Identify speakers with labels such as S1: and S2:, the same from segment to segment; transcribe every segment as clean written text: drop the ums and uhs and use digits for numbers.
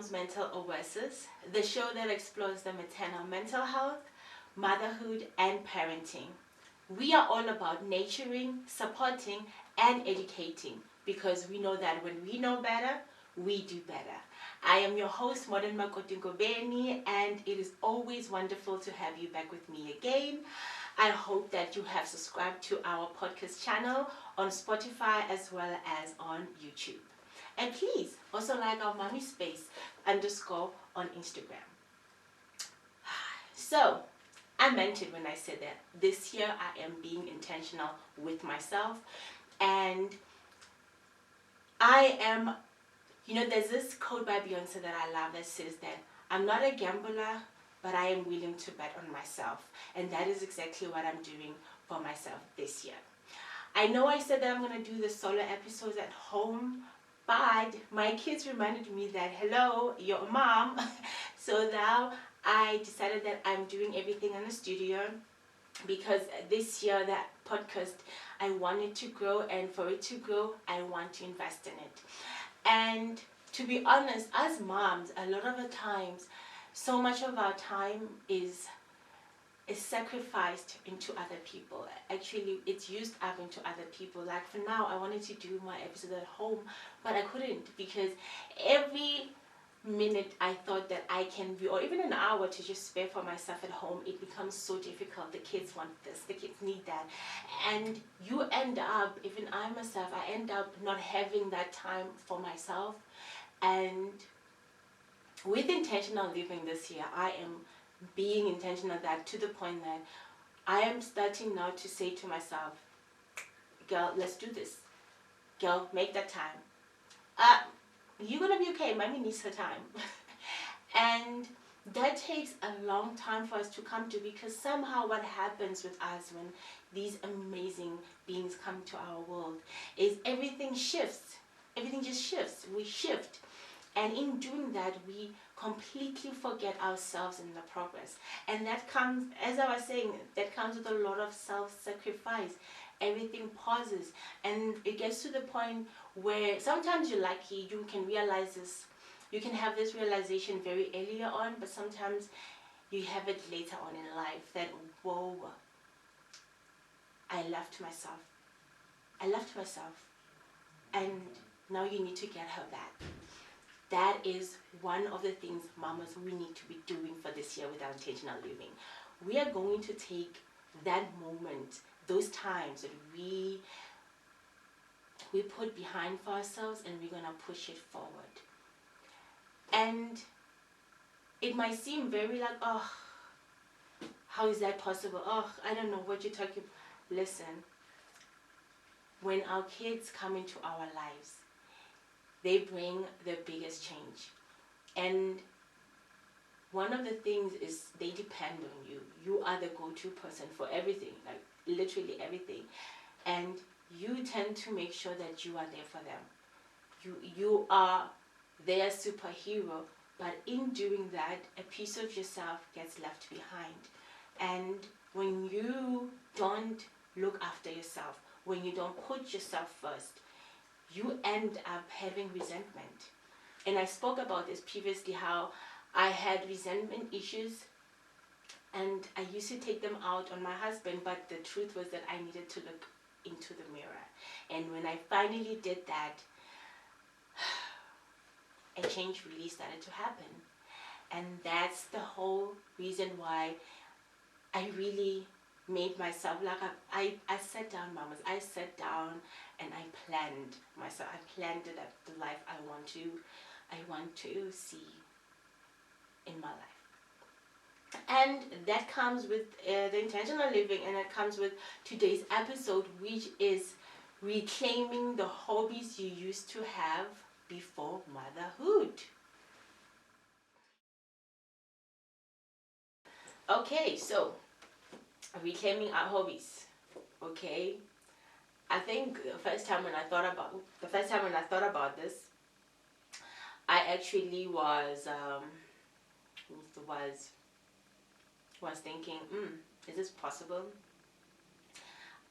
S1: Mom's Mental Oasis, the show that explores the maternal mental health, motherhood, and parenting. We are all about nurturing, supporting, and educating because we know that when we know better, we do better. I am your host, Modern Makotingobeni, and it is always wonderful to have you back with me again. I hope that you have subscribed to our podcast channel on Spotify as well as on YouTube. And please also like our Mommy Space _ on Instagram. So, I meant it when I said that this year I am being intentional with myself, and I am, there's this quote by Beyonce that I love that says that I'm not a gambler, but I am willing to bet on myself. And that is exactly what I'm doing for myself this year. I know I said that I'm going to do the solo episodes at home, but my kids reminded me that, hello, you're a mom. So now I decided that I'm doing everything in the studio because this year that podcast, I want it to grow, and for it to grow, I want to invest in it. And to be honest, as moms, a lot of the times, so much of our time is sacrificed into other people. Actually, it's used up into other people. Like for now, I wanted to do my episode at home, but I couldn't because every minute I thought that I can be, or even an hour to just spare for myself at home, it becomes so difficult. The kids want this, the kids need that. And you end up, even I myself, I end up not having that time for myself. And with intentional living this year, I am being intentional that to the point that I am starting now to say to myself, girl, let's do this. Girl, make that time. You're going to be okay. Mommy needs her time. And that takes a long time for us to come to, because somehow what happens with us when these amazing beings come to our world is everything shifts. Everything just shifts. We shift. And in doing that, we completely forget ourselves in the progress. And that comes, as I was saying, that comes with a lot of self-sacrifice. Everything pauses. And it gets to the point where sometimes you're lucky, you can realize this, you can have this realization very earlier on, but sometimes you have it later on in life that, whoa, I left myself. I left myself. And now you need to get her back. That is one of the things, mamas, we need to be doing for this year with our intentional living. We are going to take that moment, those times that we put behind for ourselves, and we're going to push it forward. And it might seem very like, oh, how is that possible? Oh, I don't know what you're talking about. Listen, when our kids come into our lives, they bring the biggest change. And one of the things is they depend on you. You are the go-to person for everything, like literally everything. And you tend to make sure that you are there for them. You are their superhero, but in doing that, a piece of yourself gets left behind. And when you don't look after yourself, when you don't put yourself first, you end up having resentment. And I spoke about this previously, how I had resentment issues and I used to take them out on my husband, but the truth was that I needed to look into the mirror. And when I finally did that, a change really started to happen. And that's the whole reason why I really made myself, like I sat down, mamas, I sat down and I planned myself. I planned it at the life I want to see in my life. And that comes with the intentional living, and it comes with today's episode, which is reclaiming the hobbies you used to have before motherhood. Okay, so reclaiming our hobbies. Okay, I think the first time when I thought about this, I actually was thinking, is this possible?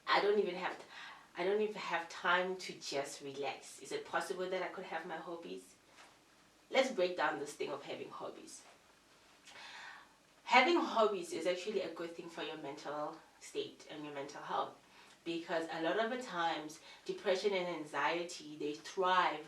S1: I don't even have time to just relax. Is it possible that I could have my hobbies? let's break down this thing of having hobbies. Having hobbies is actually a good thing for your mental state and your mental health, because a lot of the times depression and anxiety, they thrive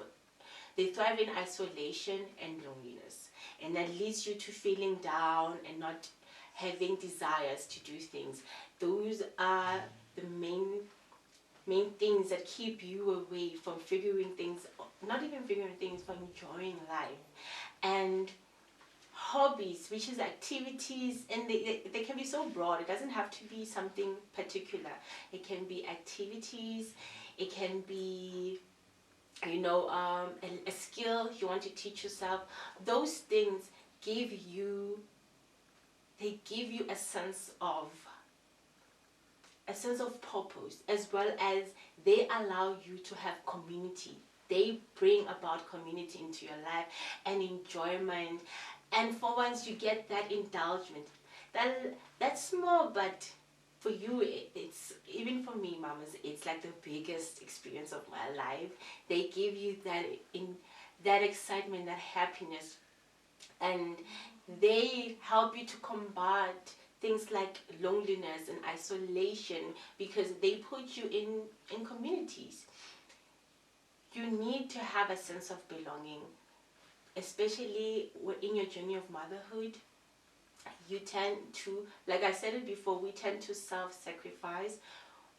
S1: in isolation and loneliness, and that leads you to feeling down and not having desires to do things. Those are the main things that keep you away from figuring things, not even figuring things, from enjoying life. And hobbies, which is activities, and they can be so broad. It doesn't have to be something particular. It can be activities, it can be a skill you want to teach yourself. Those things give you a sense of purpose, as well as they allow you to have community. They bring about community into your life and enjoyment. And for once you get that indulgence, that's small, but for you, it's, even for me, mamas, it's like the biggest experience of my life. They give you that excitement, that happiness, and they help you to combat things like loneliness and isolation, because they put you in communities. You need to have a sense of belonging, especially in your journey of motherhood. You tend to, like I said it before, we tend to self-sacrifice,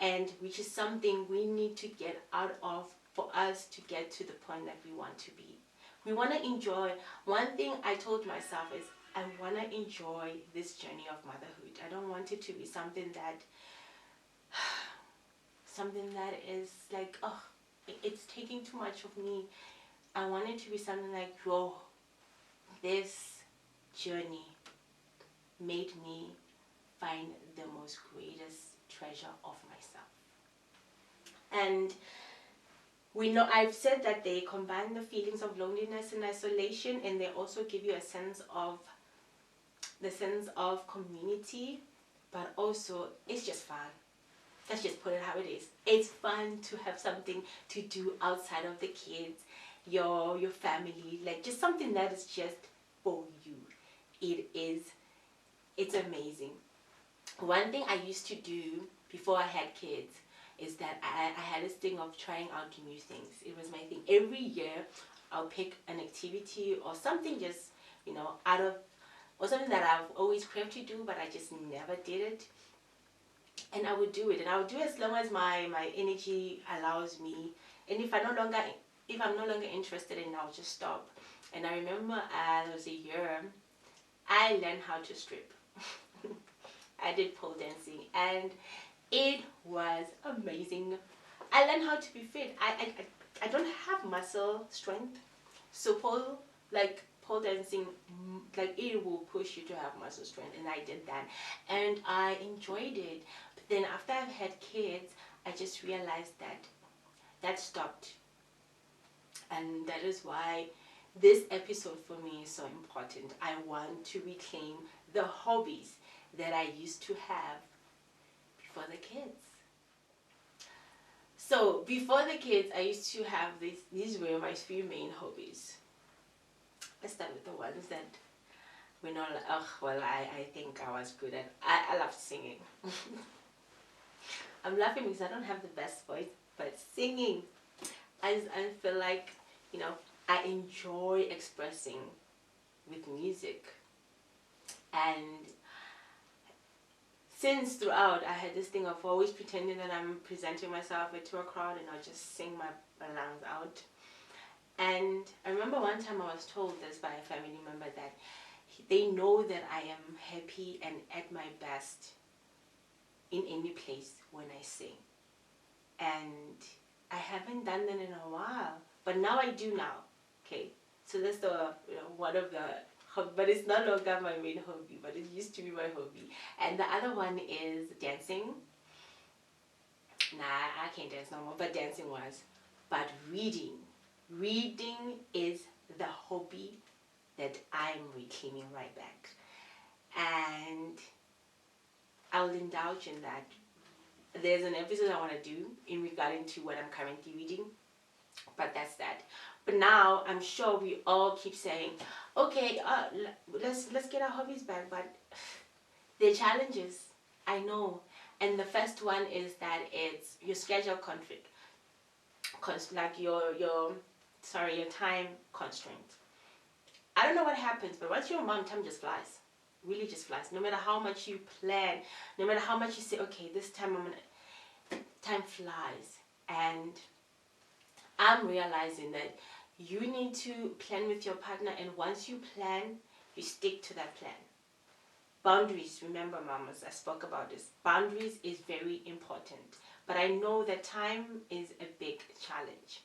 S1: and which is something we need to get out of for us to get to the point that we want to be. We want to enjoy. One thing I told myself is, I want to enjoy this journey of motherhood. I don't want it to be something that is like, oh, it's taking too much of me. I want it to be something like, whoa, this journey made me find the most greatest treasure of myself. And we know, I've said that they combine the feelings of loneliness and isolation, and they also give you a sense of community, but also it's just fun. Let's just put it how it is. It's fun to have something to do outside of the kids, your family, like just something that is just for you. It's amazing. One thing I used to do before I had kids is that I had this thing of trying out new things. It was my thing. Every year I'll pick an activity or something, just or something that I've always craved to do, but I just never did it. And I would do it, and I would do it as long as my energy allows me. And if I'm no longer interested in it, I'll just stop. And I remember there was a year I learned how to strip. I did pole dancing, and it was amazing. I learned how to be fit. I don't have muscle strength, so pole dancing, like, it will push you to have muscle strength, and I did that, and I enjoyed it. But then after I've had kids, I just realized that stopped, and that is why this episode for me is so important. I want to reclaim the hobbies that I used to have before the kids. So before the kids, I used to have these were my three main hobbies. Let's start with the ones that we're not like, oh, well, I think I was good at. I loved singing. I'm laughing because I don't have the best voice, but singing, I feel like, I enjoy expressing with music. And since throughout, I had this thing of always pretending that I'm presenting myself to a crowd, and I'll just sing my lungs out. And I remember one time I was told this by a family member that they know that I am happy and at my best in any place when I sing. And I haven't done that in a while, but now I do now. Okay, so that's one of the, but it's no longer my main hobby, but it used to be my hobby. And the other one is dancing. Nah, I can't dance no more, but dancing was. But reading is the hobby that I'm reclaiming right back. And I'll indulge in that. There's an episode I want to do in regarding to what I'm currently reading. But that's that. But now I'm sure we all keep saying, okay, let's get our hobbies back. But there are challenges, I know. And the first one is that it's your schedule conflict, like your time constraint. I don't know what happens, but once you're a mom, time just flies. Really just flies. No matter how much you plan, no matter how much you say, okay, this time time flies. And I'm realizing that you need to plan with your partner, and once you plan, you stick to that plan. Boundaries, remember, mamas, I spoke about this. Boundaries is very important. But I know that time is a big challenge.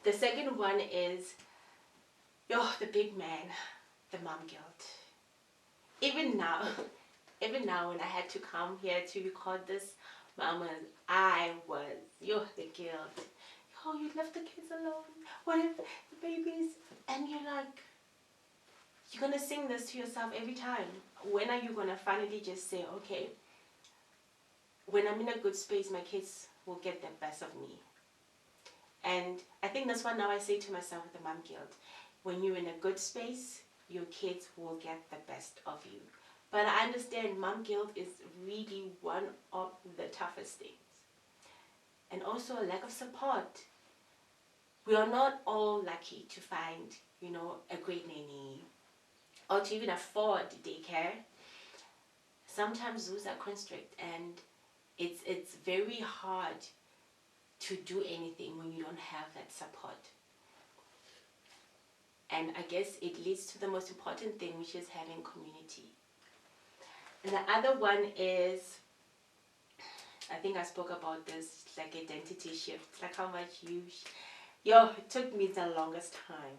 S1: The second one is, the big man, the mom guilt. Even now, even now when I had to come here to record this, mamas, I was, the guilt. Oh, you left the kids alone. What if the babies? And you're like, you're going to sing this to yourself every time. When are you going to finally just say, okay, when I'm in a good space, my kids will get the best of me. And I think that's why now I say to myself with the mom guilt, when you're in a good space, your kids will get the best of you. But I understand mom guilt is really one of the toughest things. And also a lack of support. We are not all lucky to find, a great nanny or to even afford daycare. Sometimes those are constrict, and it's very hard to do anything when you don't have that support. And I guess it leads to the most important thing, which is having community. And the other one is, I think I spoke about this, like identity shift, like how much it took me the longest time,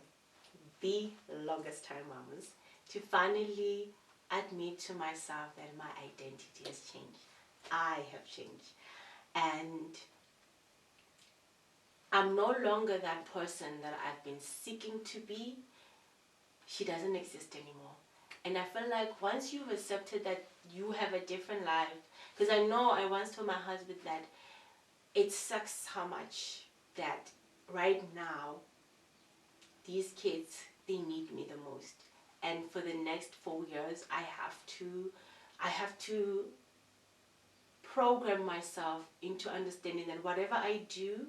S1: mamas, to finally admit to myself that my identity has changed. I have changed. And I'm no longer that person that I've been seeking to be. She doesn't exist anymore. And I feel like once you've accepted that you have a different life, because I know I once told my husband that it sucks how much that right now these kids, they need me the most. And for the next 4 years, I have to program myself into understanding that whatever I do,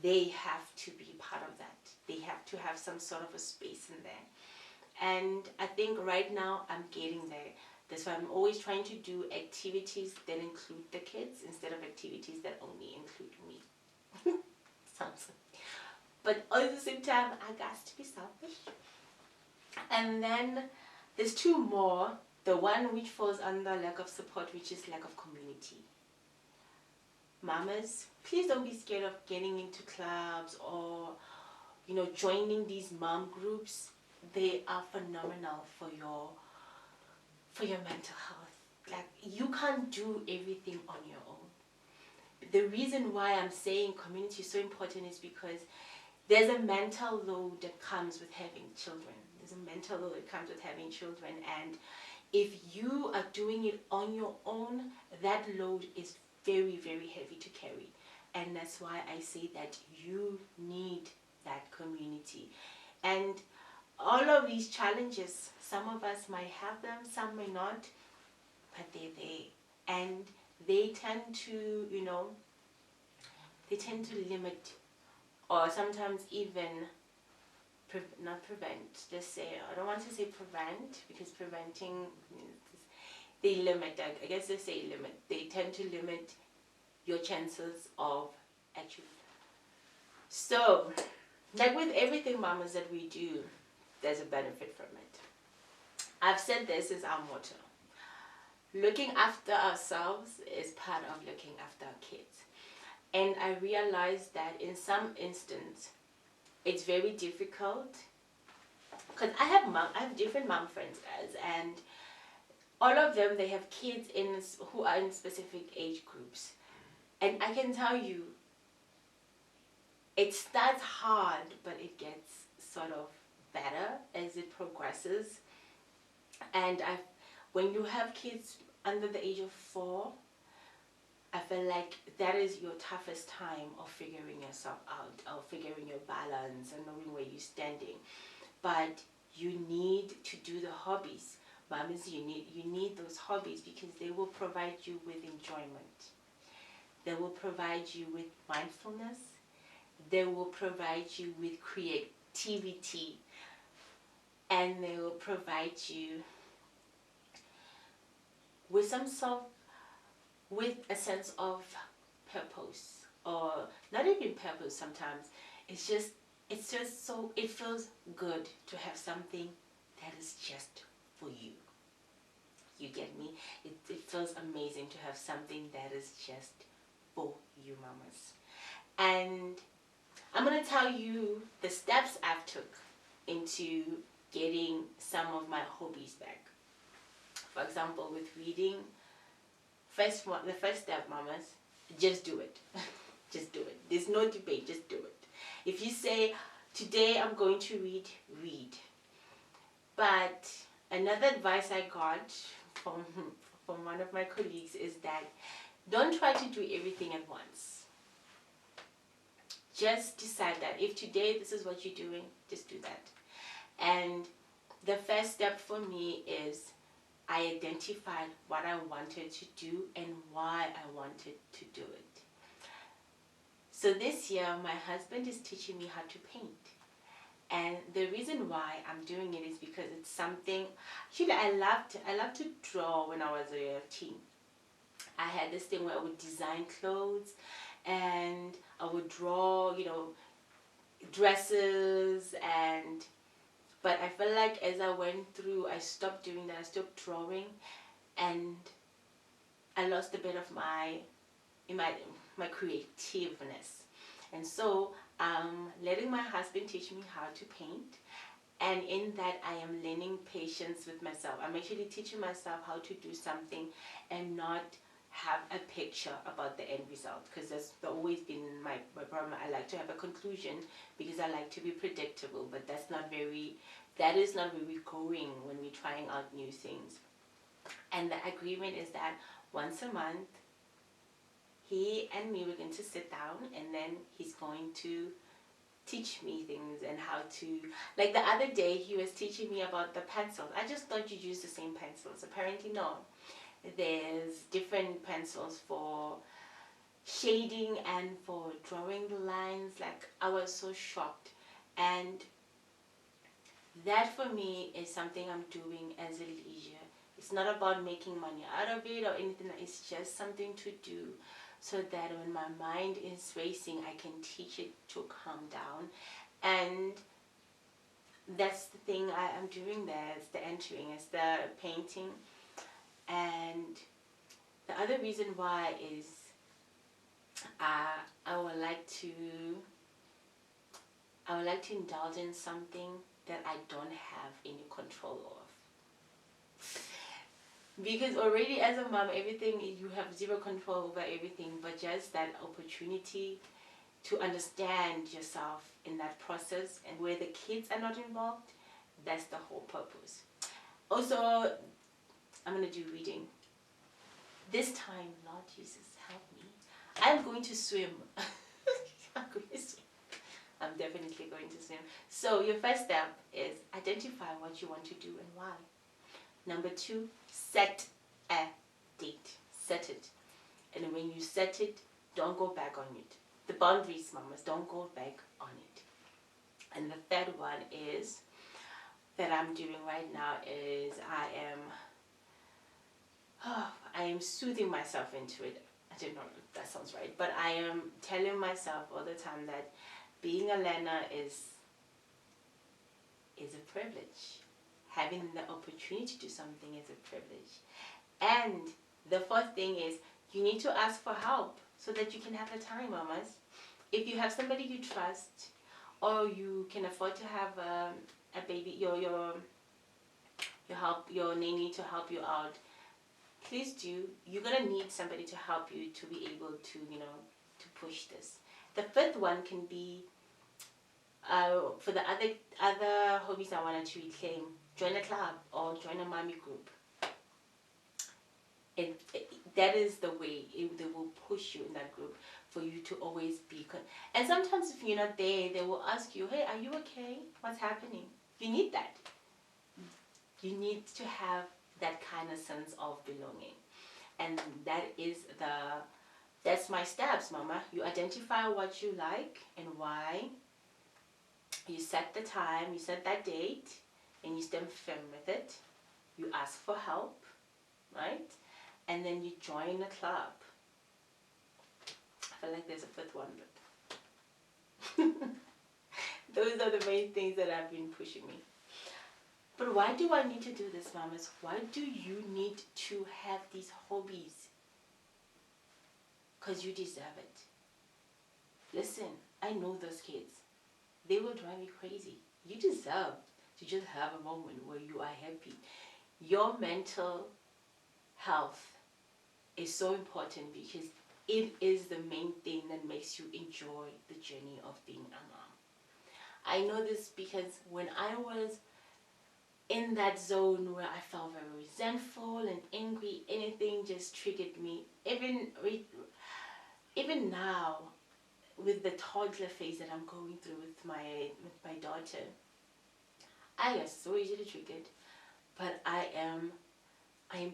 S1: they have to be part of that. They have to have some sort of a space in there. And I think right now I'm getting there. That's why I'm always trying to do activities that include the kids instead of activities that only include me. Sounds like. But at the same time, I got to be selfish. And then there's two more. The one which falls under lack of support, which is lack of community. Mamas, please don't be scared of getting into clubs or, joining these mom groups. They are phenomenal for your mental health. Like, you can't do everything on your own. The reason why I'm saying community is so important is because there's a mental load that comes with having children. There's a mental load that comes with having children. And if you are doing it on your own, that load is very, very heavy to carry. And that's why I say that you need that community. And all of these challenges, some of us might have them, some may not, but they're there. And they tend to, limit, or sometimes even not prevent, just say, I don't want to say prevent, because preventing, they limit, I guess they say limit. They tend to limit your chances of actually. So, like with everything, mamas, that we do, there's a benefit from it. I've said this is our motto. Looking after ourselves is part of looking after our kids. And I realized that in some instances, it's very difficult, because I have different mom friends, guys, and all of them, they have kids who are in specific age groups. And I can tell you, it starts hard, but it gets sort of better as it progresses. And when you have kids under the age of 4, I feel like that is your toughest time of figuring yourself out, or figuring your balance and knowing where you're standing. But you need to do the hobbies. Mamas, you need those hobbies because they will provide you with enjoyment. They will provide you with mindfulness. They will provide you with creativity. And they will provide you with with a sense of purpose, or not even purpose sometimes. It feels good to have something that is just for you. You get me? It feels amazing to have something that is just for you, mamas. And I'm going to tell you the steps I've took into getting some of my hobbies back. For example, with reading, the first step, mamas, just do it. Just do it. There's no debate, just do it. If you say, today I'm going to read. But another advice I got from one of my colleagues is that don't try to do everything at once. Just decide that if today this is what you're doing, just do that. And the first step for me is I identified what I wanted to do and why I wanted to do it. So this year, my husband is teaching me how to paint. And the reason why I'm doing it is because it's something, actually I loved to draw when I was a teen. I had this thing where I would design clothes and I would draw, dresses, but I felt like as I went through, I stopped doing that. I stopped drawing, and I lost a bit of my creativeness. And so I'm letting my husband teach me how to paint, and in that I am learning patience with myself. I'm actually teaching myself how to do something and not have a picture about the end result, because that's always been my problem. I like to have a conclusion because I like to be predictable, but that is not where we're going when we're trying out new things. And the agreement is that once a month he and me, we're going to sit down, and then he's going to teach me things and how to, like the other day he was teaching me about the pencils. I just thought you use the same pencils. Apparently no. There's different pencils for shading and for drawing the lines. Like, I was so shocked. And that for me is something I'm doing as a leisure. It's not about making money out of it or anything. It's just something to do so that when my mind is racing, I can teach it to calm down. And that's the thing I am doing there. It's the entering, it's the painting. And the other reason why is I would like to indulge in something that I don't have any control of. Because already as a mom, everything, you have zero control over everything, but just that opportunity to understand yourself in that process, and where the kids are not involved, that's the whole purpose. Also, I'm going to do reading. This time, Lord Jesus, help me. I'm going to swim. I'm definitely going to swim. So your first step is identify what you want to do and why. Number 2, set a date. Set it. And when you set it, don't go back on it. The boundaries, mamas, don't go back on it. And the third one is, that I'm doing right now, is I am soothing myself into it. I don't know if that sounds right, but I am telling myself all the time that being a learner is a privilege. Having the opportunity to do something is a privilege. And the fourth thing is, you need to ask for help so that you can have the time, mamas. If you have somebody you trust, or you can afford to have a baby, your nanny to help you out, please do. You're gonna need somebody to help you to be able to, to push this. The fifth one can be for the other hobbies I wanted to reclaim. Join a club or join a mommy group. that is the way they will push you in that group for you to always be. And sometimes if you're not there, they will ask you, hey, are you okay? What's happening? You need that. You need to have that kind of sense of belonging. And that's my steps, Mama. You identify what you like and why. You set the time, you set that date, and you stand firm with it. You ask for help, right? And then you join a club. I feel like there's a fifth one, but those are the main things that have been pushing me. But why do I need to do this, mamas? Why do you need to have these hobbies? Because you deserve it. Listen, I know those kids. They will drive me crazy. You deserve to just have a moment where you are happy. Your mental health is so important because it is the main thing that makes you enjoy the journey of being a mom. I know this because when I was in that zone where I felt very resentful and angry, anything just triggered me. Even now, with the toddler phase that I'm going through with my daughter, I get so easily triggered. But I am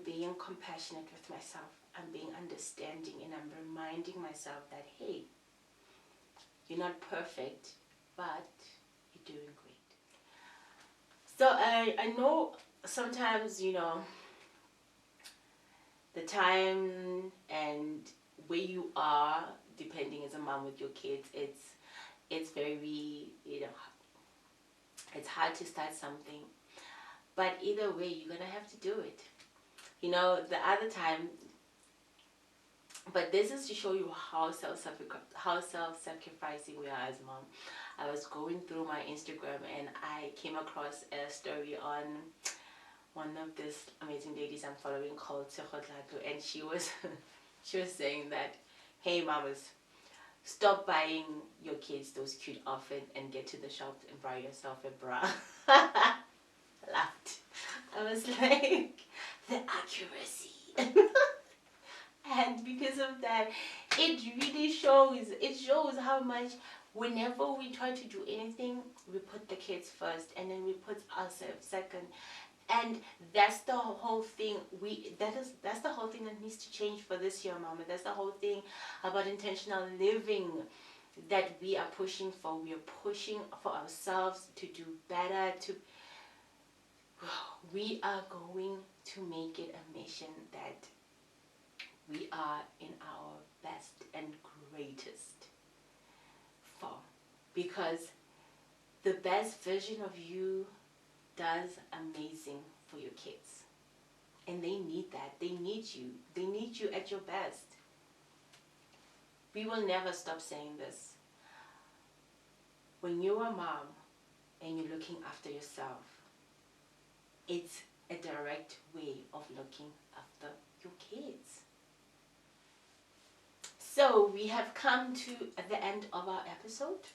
S1: being compassionate with myself. I'm being understanding, and I'm reminding myself that, hey, you're not perfect, but you're doing great. So I know sometimes, the time and where you are, depending as a mom with your kids, it's very, it's hard to start something. But either way, you're going to have to do it. The other time, but this is to show you how self-sacrificing we are as mom. I was going through my Instagram and I came across a story on one of these amazing ladies I'm following called Sekhotlatu, and she was she was saying that, hey mamas, stop buying your kids those cute outfits and get to the shop and buy yourself a bra. Laughed. I was like, the accuracy. And because of that, it really shows how much whenever we try to do anything, we put the kids first and then we put ourselves second. And that's the whole thing that's the whole thing that needs to change for this year, Mama. That's the whole thing about intentional living that we are pushing for. We are pushing for ourselves to do better, we are going to make it a mission that we are in our best and greatest form, because the best version of you does amazing for your kids, and they need that. They need you at your best. We will never stop saying this. When you're a mom and you're looking after yourself, it's a direct way of looking after your kids. So we have come to the end of our episode.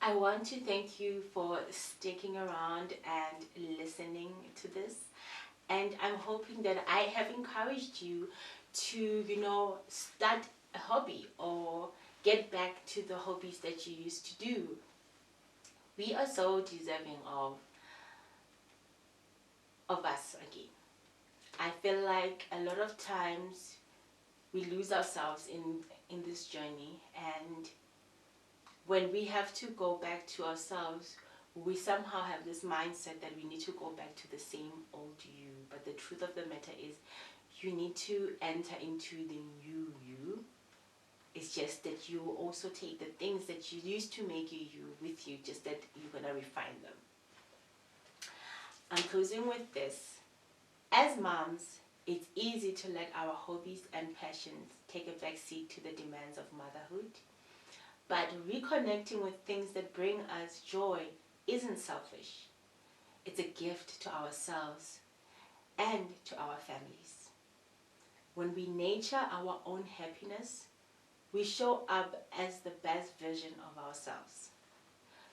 S1: I want to thank you for sticking around and listening to this. And I'm hoping that I have encouraged you to, start a hobby or get back to the hobbies that you used to do. We are so deserving of us again. I feel like a lot of times we lose ourselves in this journey, and when we have to go back to ourselves, we somehow have this mindset that we need to go back to the same old you. But the truth of the matter is, you need to enter into the new you. It's just that you will also take the things that you used to make you with you, just that you're going to refine them. I'm closing with this. As moms, it's easy to let our hobbies and passions take a backseat to the demands of motherhood. But reconnecting with things that bring us joy isn't selfish. It's a gift to ourselves and to our families. When we nurture our own happiness, we show up as the best version of ourselves.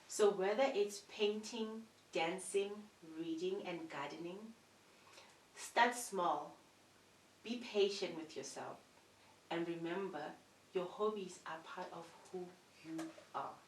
S1: So whether it's painting, dancing, reading, and gardening, start small Be patient with yourself. And remember, your hobbies are part of who you are.